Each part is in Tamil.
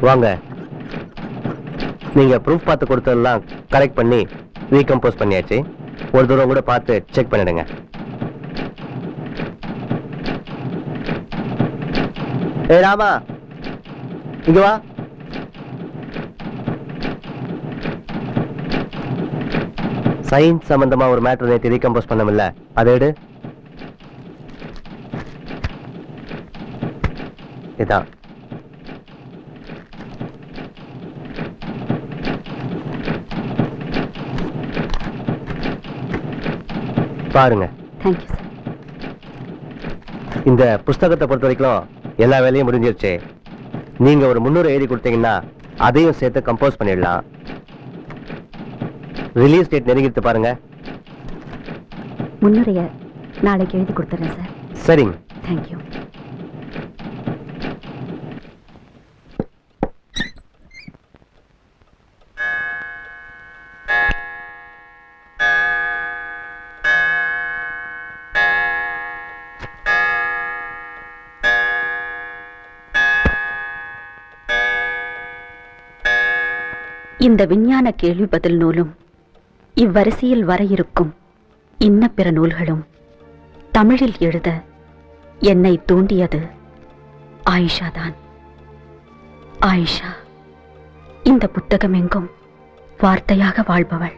வாங்க. நீங்க ப்ரூஃப் பார்த்து கொடுத்ததெல்லாம் கரெக்ட் பண்ணி ரீகம்போஸ் பண்ணியாச்சு. ஒரு தூரம் கூட பார்த்து செக் பண்ணிடுங்க. ஏ ராமா, இங்க வா. சயின்ஸ் சம்பந்தமா ஒரு மேட்டர் நேற்று ரீகம்போஸ் பண்ணமில்ல, அதை எடு. இதான் பாருங்க. Thank you sir. இந்த புஸ்தகத்தை பொறுத்த வரைக்கும் எல்லா வேலையும் முடிஞ்சிருச்சு. நீங்க ஒரு 300 எழுதி கொடுத்தீங்கன்னா அதையும் சேர்த்து கம்போஸ் பண்ணிடலாம். ரிலீஸ் டேட் நெருங்கிட்டு பாருங்க. முன்னுரைய நாளைக்கு எழுதி கொடுத்துறேன் சார். சரிங்க. தேங்க்யூ. இந்த விஞ்ஞான கேள்வி பதில் நூலும் இவ்வரிசையில் வர இருக்கும் இன்ன பிற நூல்களும் தமிழில் எழுத என்னை தூண்டியது ஆயிஷா தான். ஆயிஷா இந்த புத்தகம் எங்கும் வார்த்தையாக வாழ்பவள்.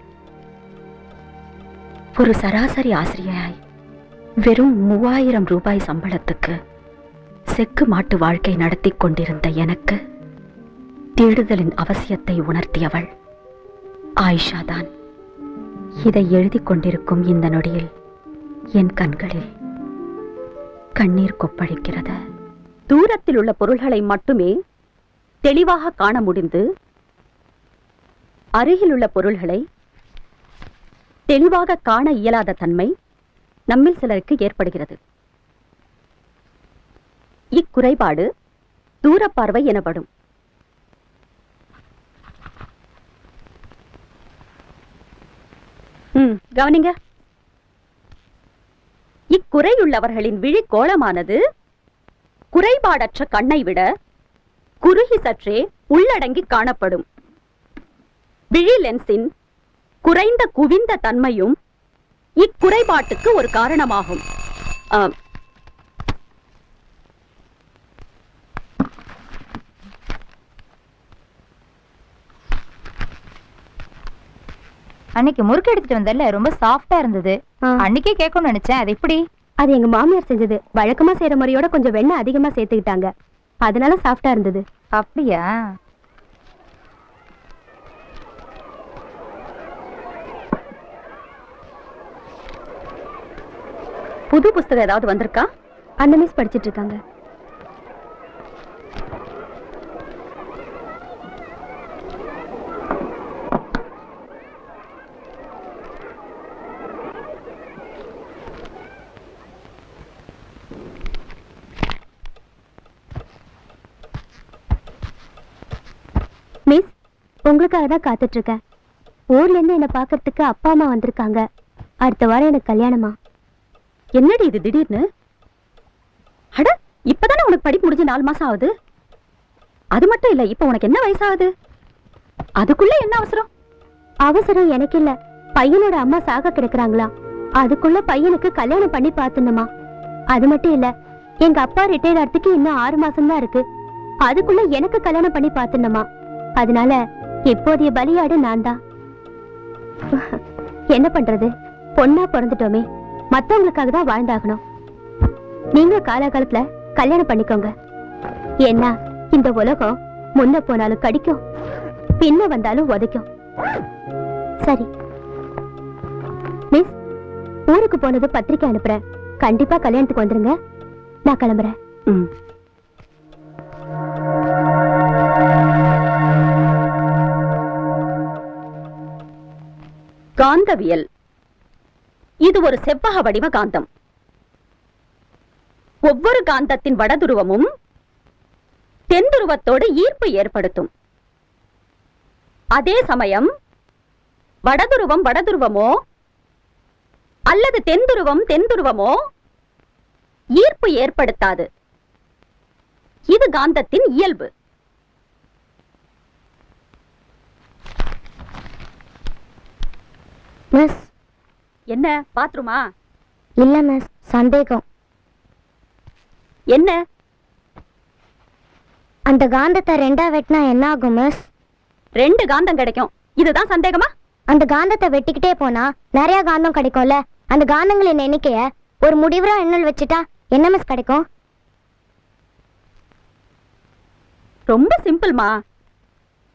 ஒரு சராசரி ஆசிரியராய் வெறும் 3000 ரூபாய் சம்பளத்துக்கு செக்கு மாட்டு வாழ்க்கை நடத்தி கொண்டிருந்த எனக்கு தேடுதலின் அவசியத்தை உணர்த்தியவள் ஆயிஷா தான். இதை எழுதி கொண்டிருக்கும் இந்த நொடியில் என் கண்களில் கண்ணீர் கொப்பளிக்கிறது. தூரத்தில் உள்ள பொருள்களை மட்டுமே தெளிவாக காண முடிந்து அருகில் உள்ள பொருள்களை தெளிவாக காண இயலாத தன்மை நம்மில் சிலருக்கு ஏற்படுகிறது. இக்குறைபாடு தூரப்பார்வை எனப்படும். கவனிங்க. இக்குறையுள்ளவர்களின் விழி கோளமானது குறைபாடற்ற கண்ணை விட குறுகி சற்றே உள்ளடங்கி காணப்படும். விழி லென்ஸின் குறைந்த குவிந்த தன்மையும் இக்குறைபாட்டுக்கு ஒரு காரணமாகும். அன்னைக்கு முறுக்கு எடுத்துட்டு வந்தல, ரொம்ப சாஃப்டா இருந்தது. அன்னைக்கே கேட்கணும்னு நினைச்சேன். அது எப்படி? அது எங்க மாமியார் செஞ்சது. வழக்கமா செய்யற முறையோட கொஞ்சம் வெண்ணெய் அதிகமா சேர்த்துக்கிட்டாங்க. அதனால சாஃப்டா இருந்தது. அப்படியா? புது புஸ்தகம் ஏதாவது வந்திருக்கா? அந்த மிஸ் படிச்சிட்டு இருக்காங்க. மிஸ், உங்களுக்காக தான் காத்துட்டு இருக்கேன். ஊர்ல இருந்து என்ன பாக்கிறதுக்கு அப்பா அம்மா வந்திருக்காங்க. அடுத்த வாரம் எனக்கு கல்யாணமா. என்னடி இது திடீர்னு? அட, இப்பதானே உனக்கு படிப்பு முடிஞ்சு 4 மாசம் ஆகுது. அது மட்டும் இல்ல, இப்ப உனக்கு என்ன வயசாகுது? அதுக்குள்ள என்ன அவசரம்? அவசரம் எனக்கு இல்ல. பையனோட அம்மா சாக கிடக்குறாங்களா, அதுக்குள்ள பையனுக்கு கல்யாணம் பண்ணி பாத்துணுமா. அது மட்டும் இல்ல, எங்க அப்பா ரிட்டையர் ஆகிறதுக்கு இன்னும் 6 மாசம் தான் இருக்கு. அதுக்குள்ள எனக்கு கல்யாணம் பண்ணி பாத்துணுமா. அதனால இப்போதைய பலியாடு நான் தான். என்ன பண்றது, பொண்ணா பிறந்துட்டோமே, மத்தவங்களுக்காக தான் வாழ்ந்தாகணும். நீங்க காலகாலத்துல கல்யாணம் பண்ணிக்கோங்க. ஏன்னா இந்த உலகம் முன்ன போனாலும் கடிக்கும், பின்ன வந்தாலும் உதைக்கும். சரி மிஸ், ஊருக்கு போனது பத்திரிக்கை அனுப்புறேன். கண்டிப்பா கல்யாணத்துக்கு வந்துருங்க. நான் கிளம்புறேன். காந்தவியல் இது ஒரு செவ்வக வடிவ காந்தம். ஒவ்வொரு காந்தத்தின் வடதுருவமும் தென்துருவத்தோடு ஈர்ப்பு ஏற்படுத்தும். அதே சமயம் வடதுருவம் வடதுருவமோ அல்லது தென்துருவம் தென்துருவமோ ஈர்ப்பு ஏற்படுத்தாது. இது காந்தத்தின் இயல்பு. மிஸ். என்ன பாத்ரூமா? இல்ல மிஸ், சந்தேகம். என்ன? அந்த காந்தத்தை ரெண்டா வெட்டினா என்ன ஆகும் மிஸ்? 2 காந்தம் கிடைக்கும். இதுதான் சந்தேகமா? அந்த காந்தத்தை வெட்டிக்கிட்டே போனா நிறைய காந்தம் கிடைக்கும்ல. அந்த காந்தங்களின் எண்ணிக்கைய ஒரு முடிவுறா எண்ணல் வச்சுட்டா என்ன மிஸ் கிடைக்கும்? ரொம்ப சிம்பிள்மா.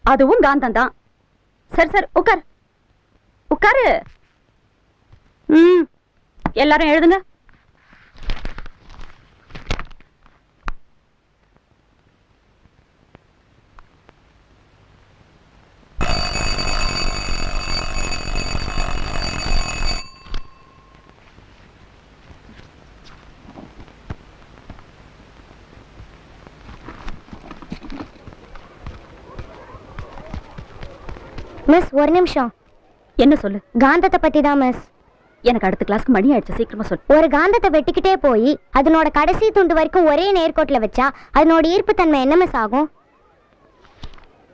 அதுவும் காந்தம் தான். சரி சரி உட்கார். உட்காரு. எல்லாரும் எழுதுங்க. மிஸ் ஒரு நிமிஷம். என்ன சொல்லு? காந்தத்தை பத்தி தான் மிஸ். எனக்கு அடுத்த கிளாஸ்க்கு மணி ஆயிடுச்சு, சீக்கிரமா சொல்லு. ஒரு காந்தத்தை வெட்டிக்கிட்டே போய் அதனோட கடைசி துண்டு வரைக்கும் ஒரே நேர்கோட்டில் வச்சா அதனோட ஈர்ப்பு தன்மை என்ன மிஸ் ஆகும்?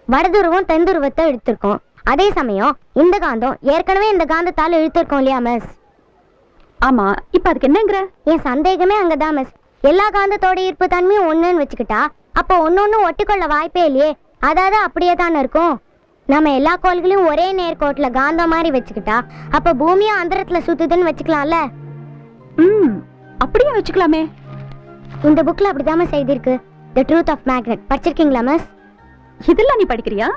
வடதுருவம் தென்துருவத்தை இழுத்திருக்கோம். அதே சமயம் இந்த காந்தம் ஏற்கனவே இந்த காந்தத்தால் இழுத்திருக்கோம் இல்லையா மிஸ்? ஆமா, இப்ப அதுக்கு என்னங்கிற? என் சந்தேகமே அங்கதான் மிஸ். எல்லா காந்தத்தோட ஈர்ப்பு தன்மையும் ஒண்ணுன்னு வச்சுக்கிட்டா அப்போ ஒன்னொன்னு ஒட்டிக்கொள்ள வாய்ப்பே இல்லையே. அதாவது அப்படியே தானே இருக்கும். நம்ம எல்லா கோள்களையும் ஒரே நேர்கோட்டுல காந்தம் மாதிரி வச்சுக்கிட்டா அப்ப பூமியும் அந்தரத்துல சுத்துதுன்னு வச்சுக்கலாம்ல. அப்படியே வச்சுக்கலாமே. இந்த புக்ல அப்படிதாம செய்திருக்கு. தி ட்ரூத் ஆஃப் மேக்னெட் படிச்சிருக்கீங்களா மிஸ்? இதெல்லாம் நீ படிக்கிறியா?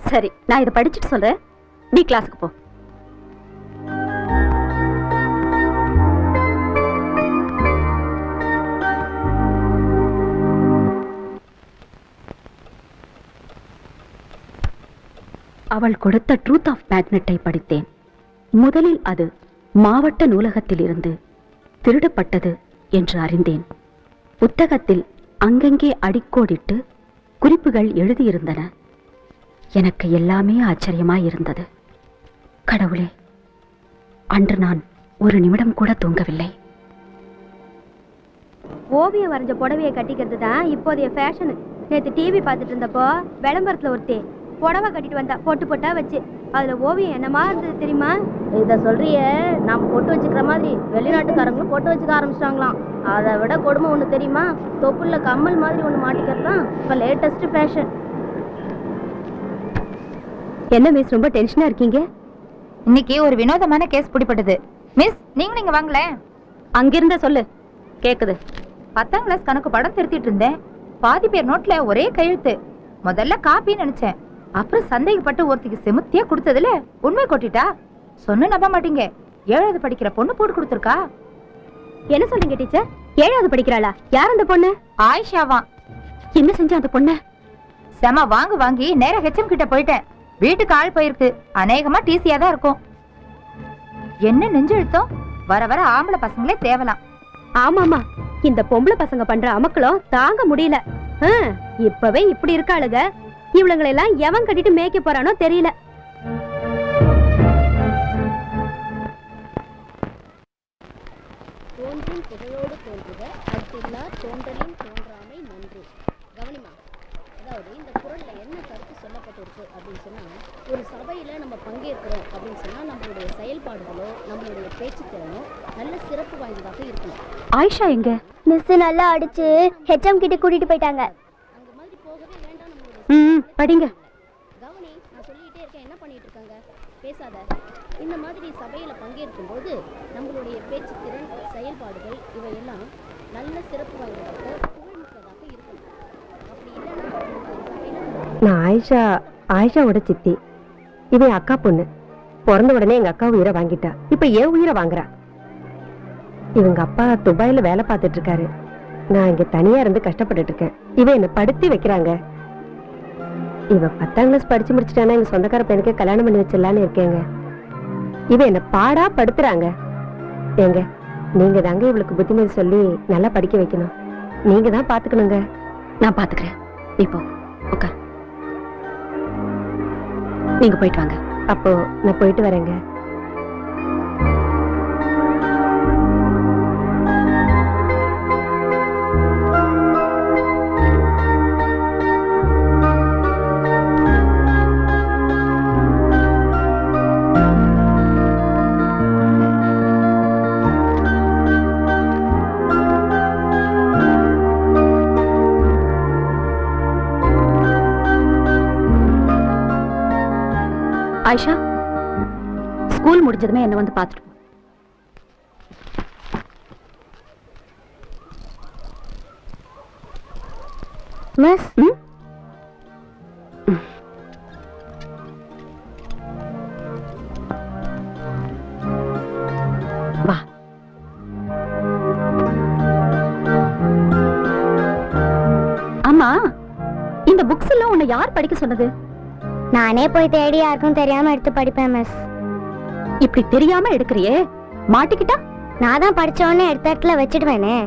சரி, நான் இதை படிச்சுட்டு சொல்றேன். நீ கிளாஸுக்கு போ. அவள் கொடுத்த ட்ரூத் ஆஃப் மேக்னெட்டை படித்தேன். முதலில் அது மாவட்ட நூலகத்திலிருந்து திருடப்பட்டது என்று அறிந்தேன். புத்தகத்தில் அங்கங்கே அடிக்கோடிட்டு குறிப்புகள் எழுதியிருந்தன. எனக்கு எல்லாமே ஆச்சரியமாயிருந்தது. கடவுளே, அன்று நான் ஒரு நிமிடம் கூட தூங்கவில்லை. ஓவியம் வரைஞ்ச புடவையை கட்டிக்கிறது தான் இப்போதைய ஃபேஷனு. நேற்று டிவி பார்த்துட்டு இருந்தப்போ விளம்பரத்தில் ஒருத்தி புடவை கட்டிட்டு வந்தா, பொட்டு பொட்டா வச்சு. அதுல ஓவியம் என்னமா இருந்தது தெரியுமா? இத சொல்றிய, நம்ம பொட்டு வச்சுக்கிற மாதிரி வெளிநாட்டுக்காரங்களும் பொட்டு வச்சுக்க ஆரம்பிச்சிட்டாங்களாம். அதை விட கொடுமை ஒண்ணு தெரியுமா? தொப்புள்ள கம்மல் மாதிரி ஒண்ணு மாட்டிக்கிறது தான் இப்ப லேட்டஸ்ட் ஃபேஷன். என்ன மிஸ், ரொம்ப டென்ஷனா இருக்கீங்க? இன்னைக்கு ஒரு வினோதமான கேஸ் பிடிப்பட்டது. மிஸ், நீங்களும் இங்க வாங்களேன். அங்கிருந்த சொல்லு, கேக்குது. 10ஆம் கிளாஸ் கணக்கு படம் திருத்திட்டு இருந்தேன். பாதி பேர் நோட்ல ஒரே கையெழுத்து. முதல்ல காப்பின்னு நினைச்சேன். அப்புறம் சந்தேகப்பட்டு ஒருத்திக்கு செமுத்தியா கொடுத்ததுல உண்மை கொட்டிட்டா. சொன்ன நம்ப மாட்டீங்க, 7வது படிக்கிற பொண்ணு போட்டு கொடுத்துருக்கா. என்ன சொல்றீங்க டீச்சர்? 7வது படிக்கிறாளா? யார் அந்த பொண்ணு? ஆயிஷாவா. என்ன செஞ்சா அந்த பொண்ணு? செம வாங்கி நேரா ஹெச்எம் கிட்ட போயிட்டேன். வீட்டுக்கு ஆள் போயிருக்கு. அநேகமா டிசியா தான் இருக்கும். என்ன நெஞ்செழுத்தம், வர வர ஆம்பளை பசங்களே தேவலாம். ஆமாமா, இந்த பொம்பளை பசங்க பண்ற அமக்களம் தாங்க முடியல. இப்பவே இப்படி இருக்காளுங்க. இவளுங்களெல்லாம் எவன் கட்டிட்டு மேய்க்க போறானோ தெரியல. தோன்றின் புகழோடு தோன்றுக, அடுத்தில்லா தோன்றலின் தோன்றாமை நன்று. கவனிமா, அதாவது இந்த குறள்ல என்ன கருத்து சொல்லப்பட்டிருக்கு அப்படின்னு சொன்னா, ஒரு சபையில நம்ம பங்கேற்கிறோம் அப்படின்னு சொன்னா நம்மளுடைய செயல்பாடுகளோ நம்மளுடைய பேச்சுத்திறனோ நல்ல சிறப்பு வாய்ந்ததாக இருக்கணும். ஆயிஷா எங்க? மிஸ் நல்லா அடிச்சு ஹெச்எம் கிட்ட கூட்டிட்டு போயிட்டாங்க. அங்க மாதிரி போகவே வேண்டாம். நம்மளுடைய படிங்க. கவனி, நான் சொல்லிட்டே இருக்கேன், என்ன பண்ணிட்டு இருக்காங்க? பேசாத. இந்த மாதிரி சபையில பங்கேற்கும் போது நம்மளுடைய பேச்சு திறன், செயல்பாடுகள் இவையெல்லாம் நல்ல சிறப்பு வாய்ந்ததாக புகழ்மிக்கதாக இருக்கணும். அப்படி இல்லைன்னா நான் ஆயிஷாவோட சித்தி. இவன் அக்கா பொண்ணு. பிறந்த உடனே எங்க அக்கா உயிரை வாங்கிட்டா. இப்ப ஏன் உயிரை வாங்குறா? இவங்க அப்பா துபாயில வேலை பார்த்துட்டு இருக்காரு. நான் இங்க தனியா இருந்து கஷ்டப்பட்டுட்டு இருக்கேன். இவன் என்ன படுத்தி வைக்கிறாங்க. இவ 10ஆம் கிளாஸ் படிச்சு முடிச்சுட்டானா எங்க சொந்தக்கார பையனுக்கு கல்யாணம் பண்ணி வச்சிடலான்னு இருக்கேங்க. இவ என்ன பாடா படுத்துறாங்க. ஏங்க, நீங்க தாங்க இவளுக்கு புத்திமதி சொல்லி நல்லா படிக்க வைக்கணும். நீங்க தான் பாத்துக்கணுங்க. நான் பாத்துக்கிறேன். இப்போ உட்கார். நீங்க போயிட்டு வாங்க. அப்போ நான் போயிட்டு வரேங்க. ஆயிஷா, ஸ்கூல் முடிஞ்சதுமே என்ன வந்து பார்த்துட்டு போ. மிஸ் வா. ஆமா, இந்த புக்ஸ் எல்லாம் உன்னை யார் படிக்க சொன்னது? நானே போய் தேடி யாருக்கும் தெரியாம எடுத்து படிப்பேன் மிஸ். இப்படி தெரியாம எடுக்கிறியே, மாட்டிக்கிட்டா? நான் தான் படிச்ச உடனே எடுத்த இடத்துல வச்சிடுவேனே.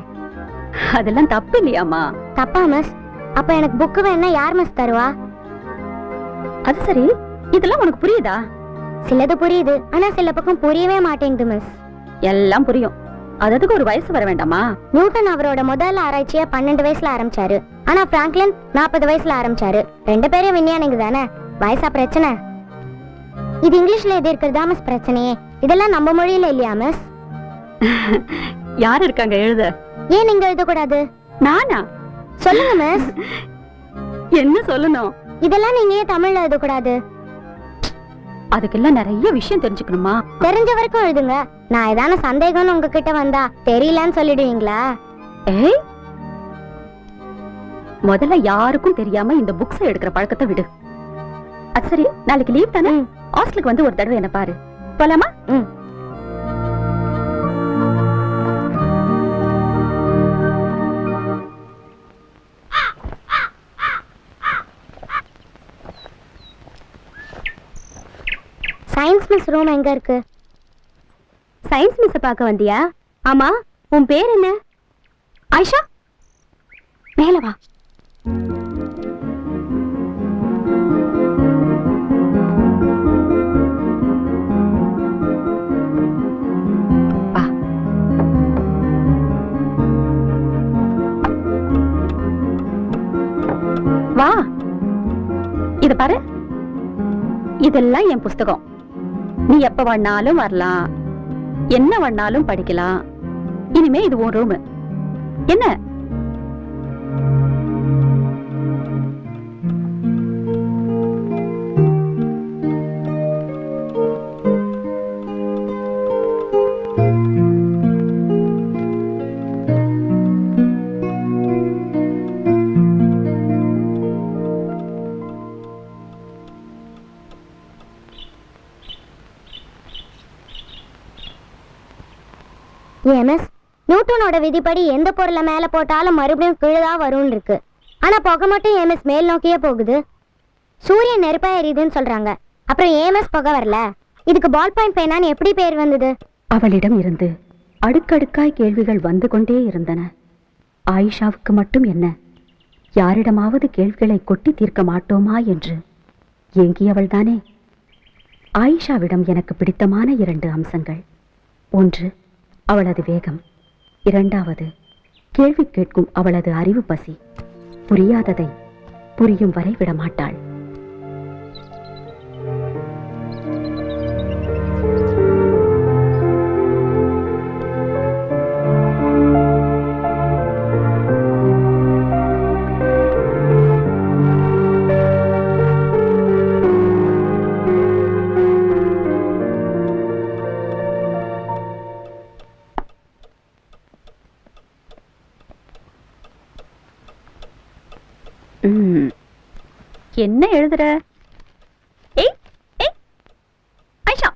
அதெல்லாம் தப்பு இல்லையாமா? தப்பா மிஸ்? அப்ப எனக்கு புக்கு வேணா யார் மிஸ் தருவா? அது சரி, இதெல்லாம் உனக்கு புரியுதா? சிலது புரியுது, ஆனா சில பக்கம் புரியவே மாட்டேங்குது மிஸ். எல்லாம் புரியும். அதுக்கு ஒரு வயசு வர வேண்டாமா? நியூட்டன் அவரோட முதல் ஆராய்ச்சிய 12 வயசுல ஆரம்பிச்சாரு. ஆனா பிராங்க்லின் 40 வயசுல ஆரம்பிச்சாரு. 2 பேரும் விஞ்ஞானிங்க தானே, வயசா பிரச்சனை? இது இங்கிலீஷ்ல எழுதி இருக்கிறதா மிஸ் பிரச்சனையே. இதெல்லாம் நம்ம மொழியில இல்லையா மிஸ்? யார் இருக்காங்க எழுத? ஏன் நீங்க எழுதக்கூடாது? நானா? சொல்லுங்க மிஸ். என்ன சொல்லணும்? இதெல்லாம் நீங்க ஏன் தமிழ்ல எழுதக்கூடாது? அதுக்கெல்லாம் நிறைய விஷயம் தெரிஞ்சுக்கணுமா? தெரிஞ்ச வரைக்கும் எழுதுங்க. நான் ஏதான சந்தேகம்னு உங்ககிட்ட வந்தா தெரியலன்னு சொல்லிடுவீங்களா? ஏய், முதல்ல யாருக்கும் தெரியாம இந்த புக்ஸ் எடுக்கிற பழக்கத்தை விடு. அது சரி, நாளைக்கு லீவ் தானே? ஹாஸ்டலுக்கு வந்து ஒரு தடவை என்ன பாரு. போலாமா? சயின்ஸ் மிஸ் ரூம் எங்க இருக்கு? சயின்ஸ் மிஸ் பார்க்க வந்தியா? ஆமா, உன் பேர் என்ன? ஆயிஷா, மேல வா. வா, இத பாரு. இதெல்லாம் என் புஸ்தகம். நீ எப்ப வேணாலும் வரலாம், என்ன வேணாலும் படிக்கலாம். இனிமே இது உன் ரூம். என்ன? எம்எஸ், நியூட்டனோட விதிப்படி எந்த பொருளை மேல போட்டாலும் மறுபடியும் கீழதான் வரும்னு இருக்கு. ஆனா புகை மட்டும் எம்எஸ் மேல் நோக்கியே போகுது. சூரியன் நெருப்பா எரியுதுன்னு சொல்றாங்க, அப்புறம் ஏஎம்எஸ் புகை வரல. இதுக்கு பால் பாயிண்ட் பேனான்னு எப்படி பேர் வந்தது? அவளிடம் இருந்து அடுக்கடுக்காய் கேள்விகள் வந்து கொண்டே இருந்தன. ஆயிஷாவுக்கு மட்டும் என்ன, யாரிடமாவது கேள்விகளை கொட்டி தீர்க்க மாட்டோமா என்று ஏங்கியவள் தானே. ஆயிஷாவிடம் எனக்கு பிடித்தமான 2 அம்சங்கள். ஒன்று, அவளது வேகம். 2வது, கேள்வி கேட்கும் அவளது அறிவு பசி. புரியாததை புரியும் வரை விடமாட்டாள். என்ன எழுதுற? ஏய் ஏய் ஆயிஷா.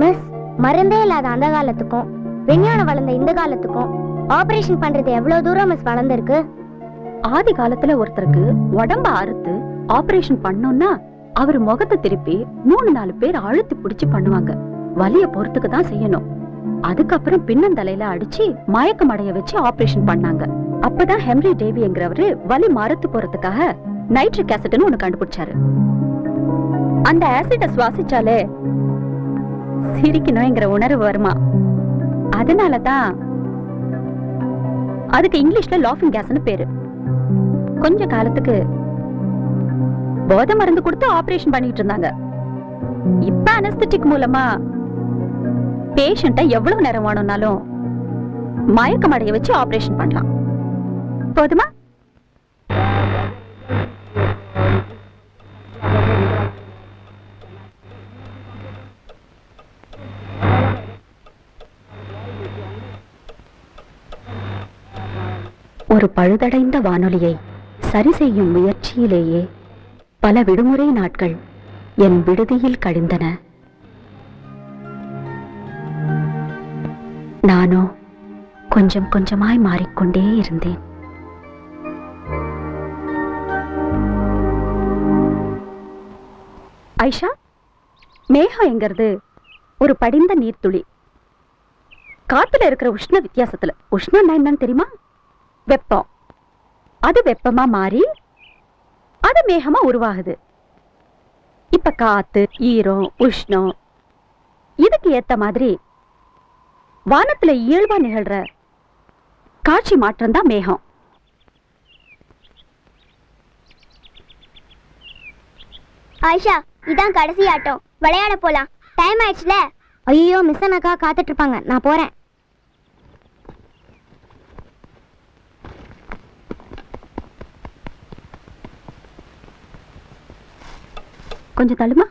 மிஸ், மருந்தே இல்லாத அந்த காலத்துக்கும் விஞ்ஞானம் வளர்ந்த இந்த காலத்துக்கும் ஆபரேஷன் பண்றது எவ்வளவு தூரம் மிஸ் வளர்ந்துருக்கு? ஆதி காலத்துல ஒருத்தருக்கு உடம்ப அறுத்து ஆபரேஷன் பண்ணோம்னா அவர் முகத்தை திருப்பி 3-4 பேர் அழுத்தி பிடிச்சு பண்ணுவாங்க. வலிய பொறுத்துக்கு தான் செய்யணும். அதுக்கப்புறம் பின்னந்தலையில அடிச்சு மயக்கம் அடைய வச்சு ஆபரேஷன் பண்ணாங்க. அப்பதான் ஹென்ரி டேவிங்கிறவரு வலி மரத்து போறதுக்காக நைட்ரிக் ஆசிட்னு ஒண்ணு கண்டுபிடிச்சாரு. அந்த ஆசிட சுவாசிச்சாலே சிரிக்கணும்ங்கிற உணர்வு வருமா. அதனாலதான் அதுக்கு இங்கிலீஷ்ல லாஃபிங் கேஸ்னு பேரு. கொஞ்ச காலத்துக்கு போதை மருந்து கொடுத்து ஆபரேஷன் பண்ணிட்டு இருந்தாங்க. இப்ப அனஸ்தெட்டிக் மூலமா பேஷண்ட்டை எவ்வளவு நேரம் வேணும்னாலும் மயக்கம் அடைய வச்சு ஆபரேஷன் பண்ணலாம். போதுமா? ஒரு பழுதடைந்த வானொலியை சரி செய்யும் முயற்சியிலேயே பல விடுமுறை நாட்கள் என் விடுதியில் கழிந்தன. நானோ கொஞ்சம் கொஞ்சமாய் மாறிக்கொண்டே இருந்தேன். ஐஷா, மேகம் என்கிறது ஒரு படிந்த நீர்த்துளி. காத்துல இருக்கிற உஷ்ண வித்தியாசத்துல, உஷ்ணம்னா என்னன்னு தெரியுமா? வெப்பம். அது வெப்பமா மாறி அது மேகமா உருவாகுது. இப்ப காத்து, ஈரம், உஷ்ணம் இதுக்கு ஏத்த மாதிரி வானத்துல இயல்பா நிகழ்ற காட்சி மாற்றம் தான் மேகம். ஆயிஷா, இதான் கடைசி ஆட்டம், விளையாட போலாம். டைம் ஆயிடுச்சுல. ஐயோ, மிஸ் அண்ணாக்கா காத்துட்டு இருப்பாங்க, நான் போறேன். கொஞ்சம் தள்ளுமா.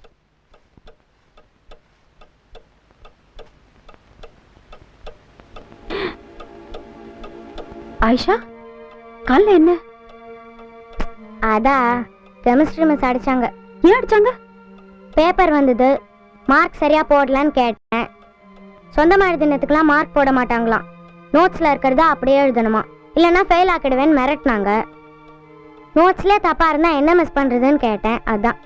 ஆயிஷா, கால்ல என்ன? அதா கெமிஸ்ட்ரி மிஸ் அடிச்சாங்க. ஏன் அடிச்சாங்க? பேப்பர் வந்தது, மார்க் சரியா போடலன்னு கேட்டேன். சொந்தமா எழுதினதுக்கெல்லாம் மார்க் போட மாட்டாங்களாம். நோட்ஸ்ல இருக்கிறத அப்படியே எழுதணுமா, இல்லைன்னா ஃபெயில் ஆக்கிடுவேன்னு மிரட்டினாங்க. நோட்ஸ்லேயே தப்பா இருந்தா என்ன மிஸ் பண்றதுன்னு கேட்டேன். அதான்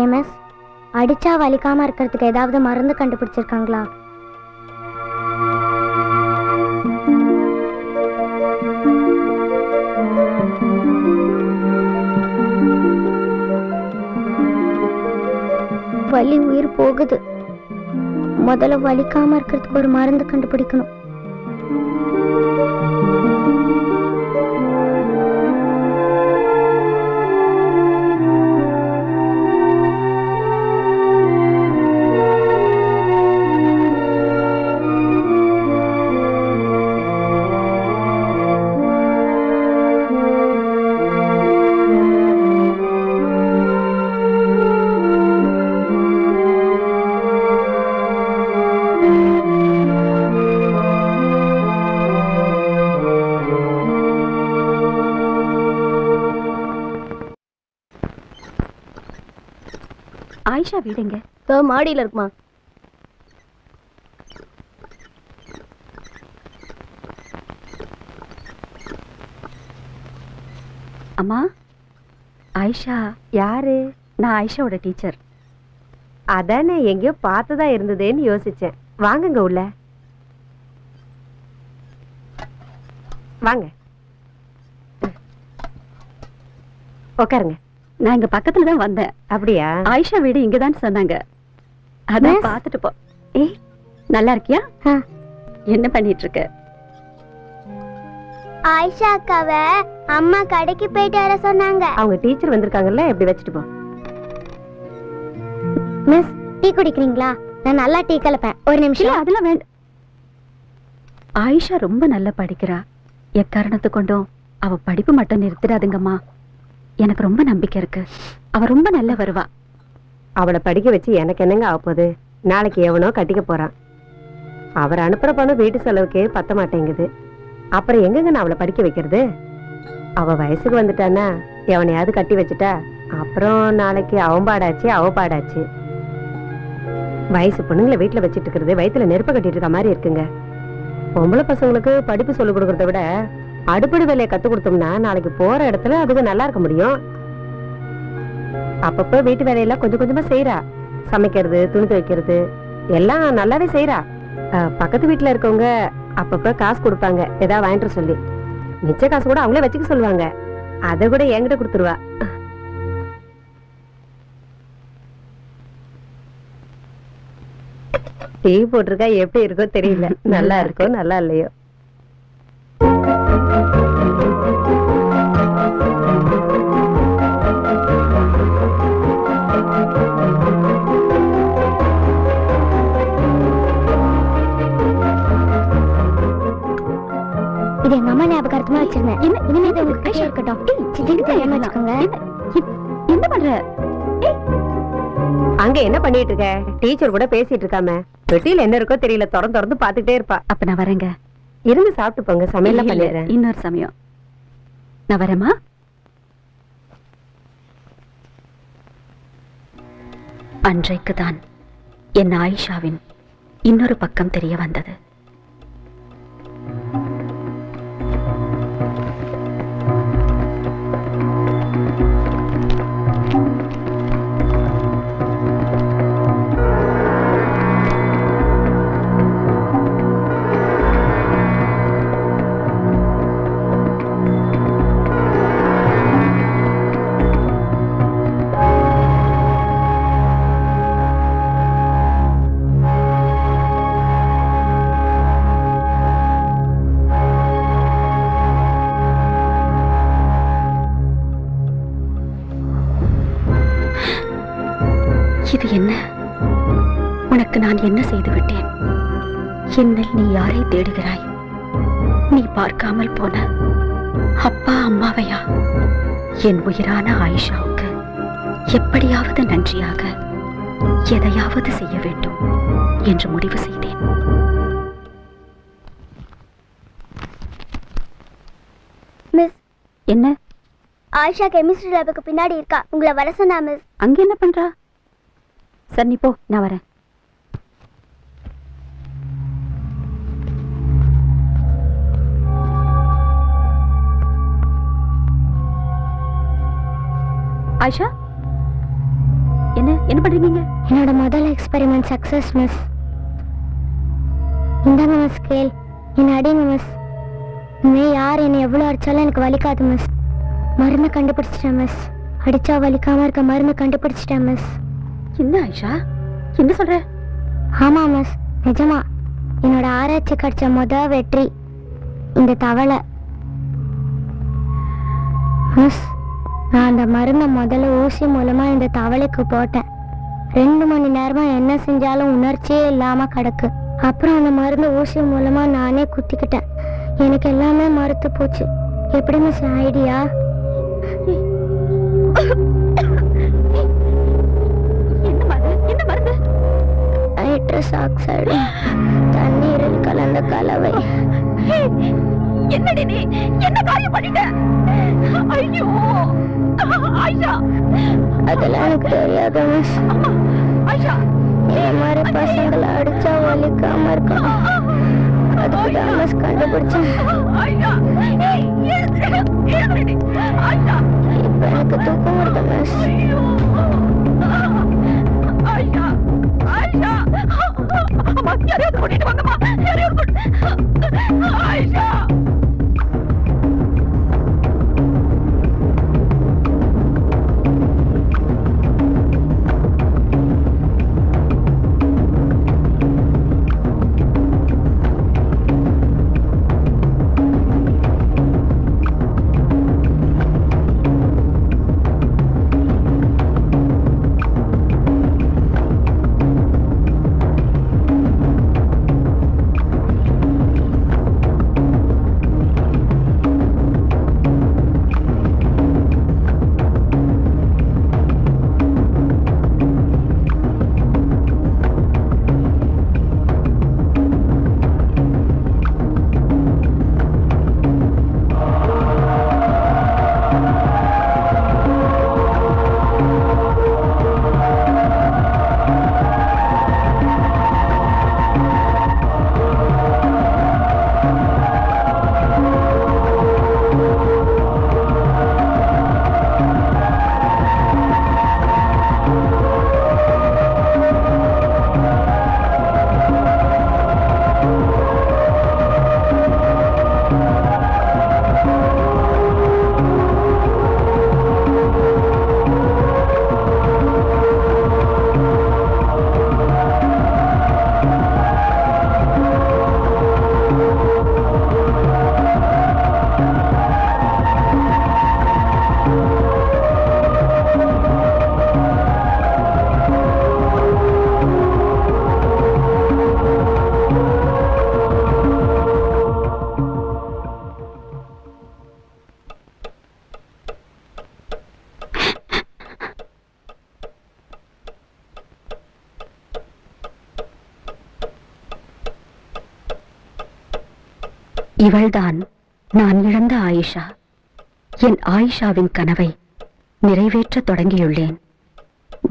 எம்எஸ், அடிச்சா வலிக்காம இருக்கிறதுக்கு ஏதாவது மருந்து கண்டுபிடிச்சிருக்காங்களா? வலி உயிர் போகுது. முதல்ல வலிக்காம இருக்கிறதுக்கு ஒரு மருந்து கண்டுபிடிக்கணும். ஆயிஷா வீடுங்க? மாடியில இருக்குமா? அம்மா, ஆயிஷா. யாரு? நான் ஆயிஷாவோட டீச்சர். அதானே எங்கேயோ பார்த்ததா இருந்ததேன்னு யோசிச்சேன். வாங்குங்க உள்ள வாங்க, உட்காருங்க. நான் இங்க பக்கத்துல தான் வந்தேன். அப்படியா? ஆயிஷா வீடு இங்கதான் சொன்னாங்க, அதான் Miss. பார்த்துட்டு போ. ஏய், நல்லா இருக்கியா? என்ன பண்ணிட்டு இருக்க? ஆயிஷா அக்காவை அம்மா கடைக்கு போயிட்டு வர சொன்னாங்க. அவங்க டீச்சர் வந்திருக்காங்கல்ல, எப்படி வச்சுட்டு போ. மிஸ், டீ குடிக்கிறீங்களா? நான் நல்லா டீ கலப்பேன். ஒரு இல்ல, நிமிஷம். அதெல்லாம் வேண்டாம். ஆயிஷா ரொம்ப நல்லா படிக்கிறா. எக்காரணத்து கொண்டும் அவ படிப்பு மட்டும் நிறுத்திடாதுங்கம்மா. எனக்கு ரொம்ப நம்பிக்கை இருக்கு, அவ ரொம்ப நல்லா வருவா. அவளை படிக்க வச்சு எனக்கு என்னங்க ஆக போகுது? நாளைக்கு எவனோ கட்டிக்க போறான். அவர் அனுப்புற பணம் வீட்டு செலவுக்கே பத்த மாட்டேங்குது. அப்புறம் எங்கங்க நான் அவளை படிக்க வைக்கிறது? அவ வயசுக்கு வந்துட்டானா எவனையாவது கட்டி வச்சுட்டா அப்புறம் நாளைக்கு அவன் பாடாச்சு அவ பாடாச்சு. வயசு பொண்ணுங்களை வீட்டுல வச்சிட்டு இருக்கிறது வயிற்றுல நெருப்ப கட்டிட்டு இருக்க மாதிரி இருக்குங்க. பொம்பளை பசங்களுக்கு படிப்பு சொல்லிக் கொடுக்கறத விட அடுப்படி வேலையை கத்து கொடுத்தோம்னா நாளைக்கு போற இடத்துல அதுக்கு நல்லா இருக்க முடியும். அப்பப்ப வீட்டு வேலையெல்லாம் கொஞ்சம் கொஞ்சமா செய்யறா. சமைக்கிறது, துணி துவைக்கிறது எல்லாம் நல்லாவே செய்யறா. பக்கத்து வீட்டுல இருக்கவங்க அப்பப்ப காசு கொடுப்பாங்க, ஏதாவது வாங்கிட்டு சொல்லி. மிச்ச காசு கூட அவங்களே வச்சுக்க சொல்லுவாங்க. அதை கூட என்கிட்ட கொடுத்துருவா. டீ போட்டிருக்கா, எப்படி இருக்கோ தெரியல. நல்லா இருக்கோ நல்லா இல்லையோ. இது எங்க அம்மா ஞாபகார்த்தமா வச்சிருந்தேன். இனிமே இது உங்களுக்கு இருக்கட்டும். சித்திக்கு தெரியாம வச்சுக்கோங்க. என்ன பண்ற? அங்க என்ன பண்ணிட்டு இருக்க? டீச்சர் கூட பேசிட்டு இருக்காம பெட்டியில என்ன இருக்கோ தெரியல, திறந்து திறந்து பாத்துக்கிட்டே இருப்பா. அப்ப நான் வரேங்க. இருந்து சாப்பிட்டு போங்க, சமையல் பண்ணிடுறேன். இன்னொரு சமயம். நான் வரேம்மா. அன்றைக்குதான் என் ஆயிஷாவின் இன்னொரு பக்கம் தெரிய வந்தது. இது என்ன? உனக்கு நான் என்ன செய்து விட்டேன்? என்னில் நீ யாரை தேடுகிறாய்? நீ பார்க்காமல் போன அப்பா அம்மாவையா? என் உயிரான ஆயிஷாவுக்கு எப்படியாவது நன்றியாக எதையாவது செய்ய வேண்டும் என்று முடிவு செய்தேன். மிஸ், என்ன? ஆயிஷா கெமிஸ்ட்ரி லேபுக்கு பின்னாடி இருக்கா, உங்களை வர சொன்னா மிஸ். அங்க என்ன பண்றா? சரி நீ போ, நான் வரேன். ஆயிஷா, என்ன பண்றீங்க? என்னோட முதல் எக்ஸ்பெரிமெண்ட் சக்சஸ் மிஸ். இந்தாங்க மிஸ் ஸ்கேல், என்னை அடிங்க மிஸ். இனிமே யார் என்னை எவ்வளோ அடிச்சாலும் எனக்கு வலிக்காது மிஸ். மருந்து கண்டுபிடிச்சிட்டேன் மிஸ். அடிச்சா வலிக்காம இருக்க மருந்து கண்டுபிடிச்சிட்டேன் மிஸ். என்ன ஆயிஷா, என்ன சொல்ற? ஆமா மிஸ், நிஜமா. என்னோட ஆராய்ச்சி கிடைச்ச வெற்றி இந்த தவளை மிஸ். நான் அந்த மருந்தை முதல்ல ஊசி மூலமா இந்த தவளைக்கு போட்டேன். 2 மணி நேரமா என்ன செஞ்சாலும் உணர்ச்சியே இல்லாம கிடக்கு. அப்புறம் அந்த மருந்து ஊசி மூலமா நானே குத்திக்கிட்டேன். எனக்கு எல்லாமே மறுத்து போச்சு. எப்படி மிஸ் ஐடியா? என்ன மருந்து? நைட்ரஸ் ஆக்சைடு தண்ணீரில் கலந்த கலவை. என்னடி நீ என்ன காரியம் பண்ணிட்ட? ஐயோ ஆயிஷா, அதெல்லாம் எனக்கு தெரியாது மிஸ். ஆயிஷா, இந்த மாதிரி பசங்களை அடிச்சா வலிக்காம இருக்கணும், அதுக்கு தான் மிஸ் கண்டுபிடிச்சேன். இப்ப எனக்கு தூக்கம் வருது மிஸ். இவள்தான் நான் இழந்த ஆயிஷா. என் ஆயிஷாவின் கனவை நிறைவேற்றத் தொடங்கியுள்ளேன்.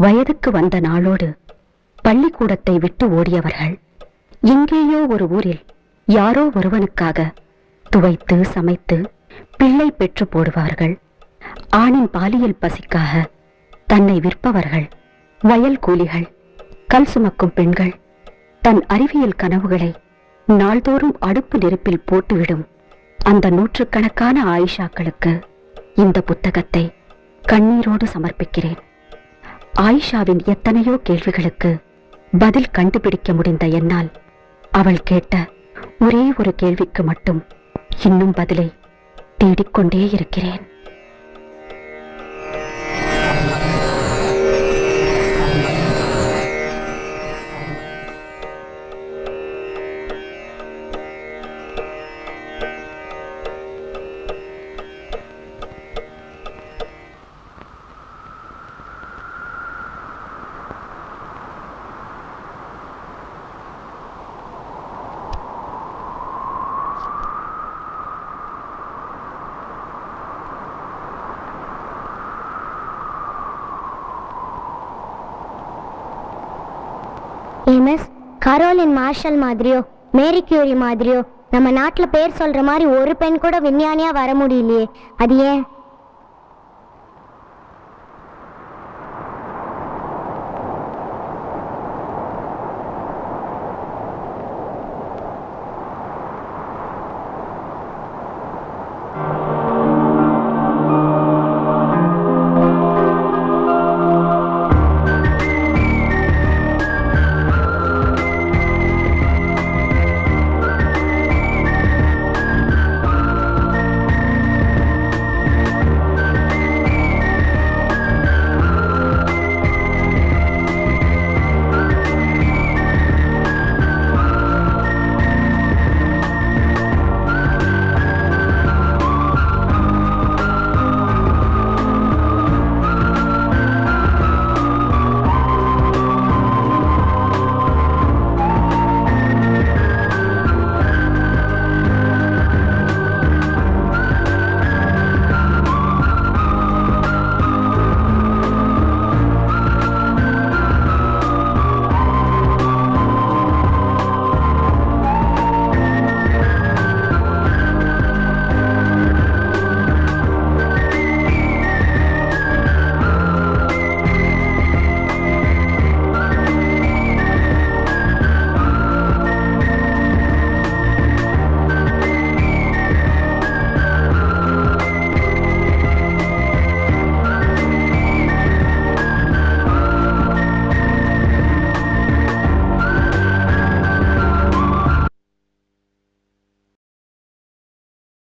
வயதுக்கு வந்த நாளோடு பள்ளிக்கூடத்தை விட்டு ஓடியவர்கள் எங்கேயோ ஒரு ஊரில் யாரோ ஒருவனுக்காக துவைத்து சமைத்து பிள்ளை பெற்று போடுவார்கள். ஆணின் பாலியல் பசிக்காக தன்னை விற்பவர்கள், வயல் கூலிகள், கல் சுமக்கும் பெண்கள், தன் அறிவியல் கனவுகளை நாள்தோறும் அடுப்பு நெருப்பில் போட்டுவிடும் அந்த நூற்றுக்கணக்கான ஆயிஷாக்களுக்கு இந்த புத்தகத்தை கண்ணீரோடு சமர்ப்பிக்கிறேன். ஆயிஷாவின் எத்தனையோ கேள்விகளுக்கு பதில் கண்டுபிடிக்க முடிந்த என்னால் அவள் கேட்ட ஒரே ஒரு கேள்விக்கு மட்டும் இன்னும் பதிலை தேடிக்கொண்டே இருக்கிறேன். மிஸ், கரோலின் மார்ஷல் மாதிரியோ மேரி கியூரி மாதிரியோ நம்ம நாட்டுல பேர் சொல்ற மாதிரி ஒரு பெண் கூட விஞ்ஞானியா வர முடியலையே, அது ஏன்?